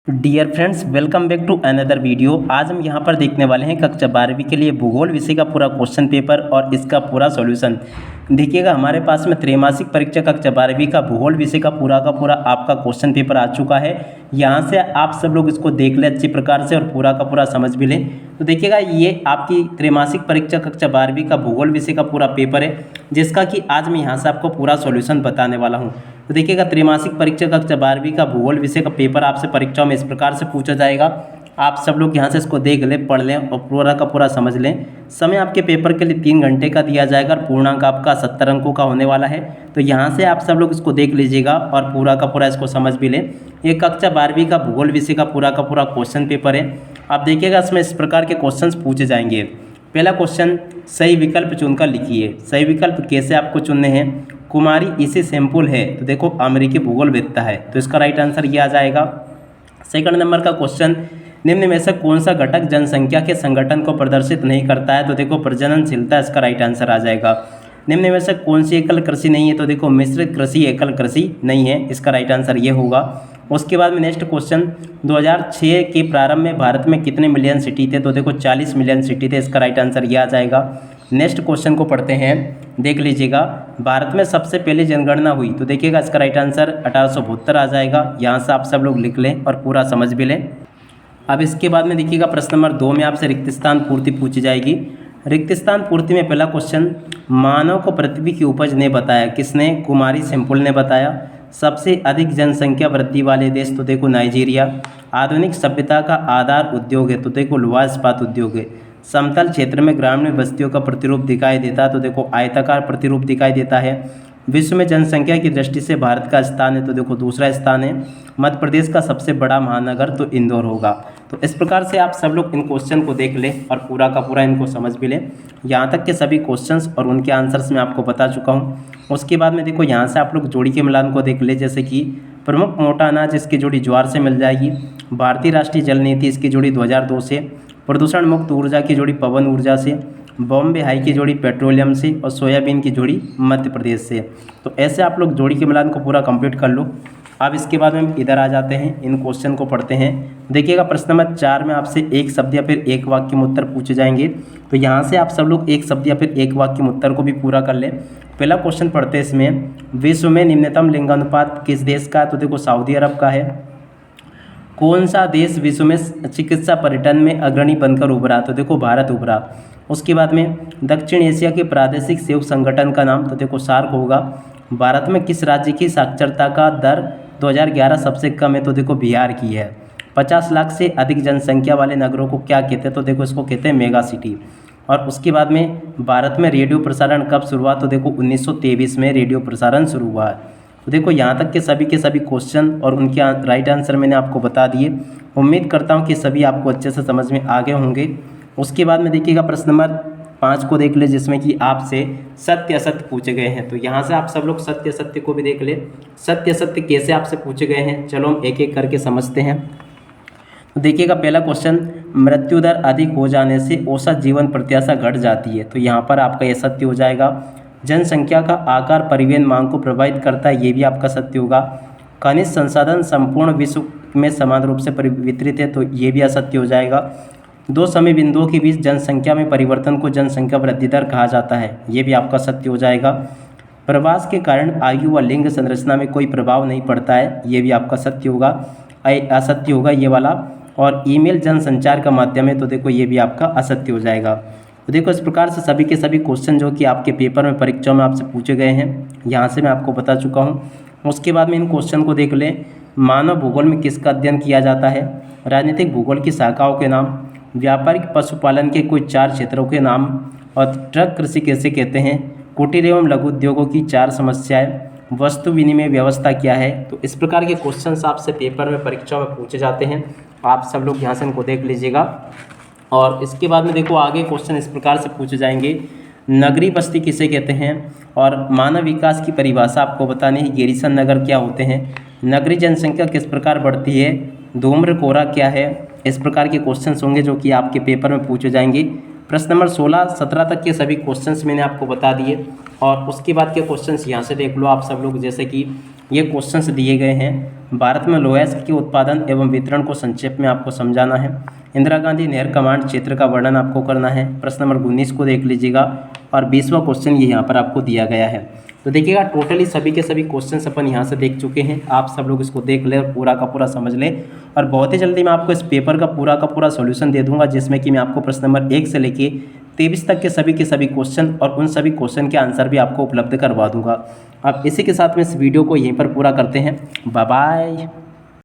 Dear friends, welcome back to another video. आज हम यहाँ पर देखने वाले हैं कक्षा 12वीं के लिए भूगोल विषय का पूरा क्वेश्चन पेपर और इसका पूरा सॉल्यूशन। देखिएगा, हमारे पास में त्रैमासिक परीक्षा कक्षा 12वीं का भूगोल विषय का पूरा आपका क्वेश्चन पेपर आ चुका है। यहाँ से आप सब लोग इसको देख लें अच्छी प्रकार से और पूरा का पूरा समझ भी लें। तो देखिएगा, ये आपकी त्रैमासिक परीक्षा कक्षा 12वीं का भूगोल विषय का पूरा पेपर है, जिसका कि आज मैं यहाँ से आपको पूरा सॉल्यूशन बताने वाला हूँ। तो देखिएगा, त्रैमासिक परीक्षा कक्षा 12वीं का भूगोल विषय का पेपर आपसे परीक्षा में इस प्रकार से पूछा जाएगा। आप सब लोग यहाँ से इसको देख लें, पढ़ लें और पूरा का पूरा समझ लें। समय आपके पेपर के लिए 3 घंटे का दिया जाएगा और पूर्णांक आपका 70 अंकों का होने वाला है। तो यहाँ से आप सब लोग इसको देख लीजिएगा और पूरा का पूरा इसको समझ भी लें। ये कक्षा 12वीं का भूगोल विषय का पूरा क्वेश्चन पेपर है। आप देखिएगा, इसमें इस प्रकार के क्वेश्चंस पूछे जाएंगे। पहला क्वेश्चन, सही विकल्प चुनकर लिखिए। सही विकल्प कैसे आपको चुनने हैं? कुमारी इसी सैंपल है, तो देखो अमेरिकी भूगोलवेत्ता है, तो इसका राइट आंसर ये आ जाएगा। सेकंड नंबर का क्वेश्चन, निम्न में से कौन सा घटक जनसंख्या के संगठन को प्रदर्शित नहीं करता है? तो देखो प्रजननशीलता, इसका राइट आंसर आ जाएगा। निम्न में से कौन सी एकल कृषि नहीं है? तो देखो मिश्रित कृषि एकल कृषि नहीं है, इसका राइट आंसर ये होगा। उसके बाद में नेक्स्ट क्वेश्चन, 2006 के प्रारंभ में भारत में कितने मिलियन सिटी थे? तो देखो 40 मिलियन सिटी थे, इसका राइट आंसर ये आ जाएगा। नेक्स्ट क्वेश्चन को पढ़ते हैं, देख लीजिएगा। भारत में सबसे पहले जनगणना हुई, तो देखिएगा इसका राइट आंसर 1872 आ जाएगा। यहाँ से आप सब लोग लिख लें और पूरा समझ भी लें। अब इसके बाद में देखिएगा, प्रश्न नंबर 2 में आपसे रिक्त स्थान पूर्ति पूछी जाएगी। रिक्त स्थान पूर्ति में पहला क्वेश्चन, मानव को पृथ्वी की उपज ने बताया। किसने? कुमारी सैंपल ने बताया। सबसे अधिक जनसंख्या वृद्धि वाले देश, तो देखो नाइजीरिया। आधुनिक सभ्यता का आधार उद्योग है, तो देखो लोहा इस्पात उद्योग है। समतल क्षेत्र में ग्रामीण बस्तियों का प्रतिरूप दिखाई देता है, तो देखो आयताकार प्रतिरूप दिखाई देता है। विश्व में जनसंख्या की दृष्टि से भारत का स्थान है, तो देखो दूसरा स्थान है। मध्य प्रदेश का सबसे बड़ा महानगर तो इंदौर होगा। तो इस प्रकार से आप सब लोग इन क्वेश्चन को देख लें और पूरा का पूरा इनको समझ भी लें। यहाँ तक के सभी क्वेश्चंस और उनके आंसर्स मैं आपको बता चुका हूँ। उसके बाद में देखो, यहाँ से आप लोग जोड़ी के मिलान को देख ले, जैसे कि प्रमुख मोटा अनाज, इसकी जोड़ी ज्वार से मिल जाएगी। भारतीय राष्ट्रीय जल नीति, इसकी जोड़ी 2002 से। प्रदूषण मुक्त ऊर्जा की जोड़ी पवन ऊर्जा से। बॉम्बे हाई की जोड़ी पेट्रोलियम से और सोयाबीन की जोड़ी मध्य प्रदेश से। तो ऐसे आप लोग जोड़ी के मिलान को पूरा कंप्लीट कर लो। अब इसके बाद में हम इधर आ जाते हैं, इन क्वेश्चन को पढ़ते हैं। देखिएगा, प्रश्न नंबर 4 में आपसे एक शब्द या फिर एक वाक्य में उत्तर पूछे जाएंगे। तो यहाँ से आप सब लोग एक शब्द या फिर एक वाक्य में उत्तर को भी पूरा कर लें। पहला क्वेश्चन पढ़ते हैं इसमें, विश्व में निम्नतम लिंगानुपात किस देश का? तो देखो सऊदी अरब का है। कौन सा देश विश्व में चिकित्सा पर्यटन में अग्रणी बनकर उभरा? तो देखो भारत उभरा। उसके बाद में दक्षिण एशिया के प्रादेशिक सहयोग संगठन का नाम, तो देखो सार्क होगा। भारत में किस राज्य की साक्षरता का दर 2011 सबसे कम है? तो देखो बिहार की है। 50 लाख से अधिक जनसंख्या वाले नगरों को क्या कहते हैं? तो देखो इसको कहते हैं मेगा सिटी। और उसके बाद में भारत में रेडियो प्रसारण कब शुरू हुआ? तो देखो 1923 में रेडियो प्रसारण शुरू हुआ है। तो देखो, यहाँ तक के सभी क्वेश्चन और उनके राइट आंसर मैंने आपको बता दिए। उम्मीद करता हूँ कि सभी आपको अच्छे से समझ में आ गए होंगे। उसके बाद में देखिएगा, प्रश्न नंबर 5 को देख ले, जिसमें कि आपसे सत्य असत्य पूछे गए हैं। तो यहाँ से आप सब लोग सत्य असत्य को भी देख ले। सत्य असत्य कैसे आपसे पूछे गए हैं, चलो हम एक एक करके समझते हैं। तो देखिएगा, पहला क्वेश्चन, मृत्यु दर अधिक हो जाने से औसत जीवन प्रत्याशा घट जाती है। तो यहाँ पर आपका यह सत्य हो जाएगा। जनसंख्या का आकार परिवहन मांग को प्रभावित करता है, ये भी आपका सत्य होगा। खनिज संसाधन संपूर्ण विश्व में समान रूप से वितरित है, तो ये भी असत्य हो जाएगा। 2 समय बिंदुओं के बीच जनसंख्या में परिवर्तन को जनसंख्या वृद्धि दर कहा जाता है, ये भी आपका सत्य हो जाएगा। प्रवास के कारण आयु व लिंग संरचना में कोई प्रभाव नहीं पड़ता है, ये भी आपका सत्य होगा। असत्य होगा ये वाला। और ईमेल जनसंचार का माध्यम है, तो देखो ये भी आपका असत्य हो जाएगा। तो देखो, इस प्रकार से सभी के सभी क्वेश्चन जो कि आपके पेपर में परीक्षा में आपसे पूछे गए हैं, यहाँ से मैं आपको बता चुका हूँ। उसके बाद में इन क्वेश्चन को देख लें। मानव भूगोल में किसका अध्ययन किया जाता है? राजनीतिक भूगोल की शाखाओं के नाम, व्यापारिक पशुपालन के कोई 4 क्षेत्रों के नाम, और ट्रक कृषि कैसे कहते हैं, कुटीर एवं लघु उद्योगों की 4 समस्याएं, वस्तु विनिमय व्यवस्था क्या है। तो इस प्रकार के क्वेश्चन आपसे पेपर में परीक्षा में पूछे जाते हैं। आप सब लोग यहाँ से इनको देख लीजिएगा। और इसके बाद में देखो, आगे क्वेश्चन इस प्रकार से पूछे जाएंगे, नगरीय बस्ती किसे कहते हैं? और मानव विकास की परिभाषा आपको बतानी है, गैरीसन नगर क्या होते हैं? नगरीय जनसंख्या किस प्रकार बढ़ती है? धूम्र कोहरा क्या है? इस प्रकार के क्वेश्चंस होंगे जो कि आपके पेपर में पूछे जाएंगे। प्रश्न नंबर 16-17 तक के सभी क्वेश्चंस मैंने आपको बता दिए। और उसके बाद के क्वेश्चंस यहाँ से देख लो आप सब लोग, जैसे कि ये क्वेश्चंस दिए गए हैं। भारत में लोहा के उत्पादन एवं वितरण को संक्षेप में आपको समझाना है। इंदिरा गांधी नहर कमांड क्षेत्र का वर्णन आपको करना है। प्रश्न नंबर 19 को देख लीजिएगा और 20वां क्वेश्चन ये यहाँ पर आपको दिया गया है। तो देखिएगा टोटली सभी के सभी क्वेश्चंस अपन यहाँ से देख चुके हैं। आप सब लोग इसको देख ले और पूरा का पूरा समझ ले, और बहुत ही जल्दी मैं आपको इस पेपर का पूरा सॉल्यूशन दे दूंगा, जिसमें कि मैं आपको प्रश्न नंबर 1 से लेके 23 तक के सभी क्वेश्चन और उन सभी क्वेश्चन के आंसर भी आपको उपलब्ध करवा दूंगा। अब इसी के साथ में इस वीडियो को यहीं पर पूरा करते हैं। Bye bye.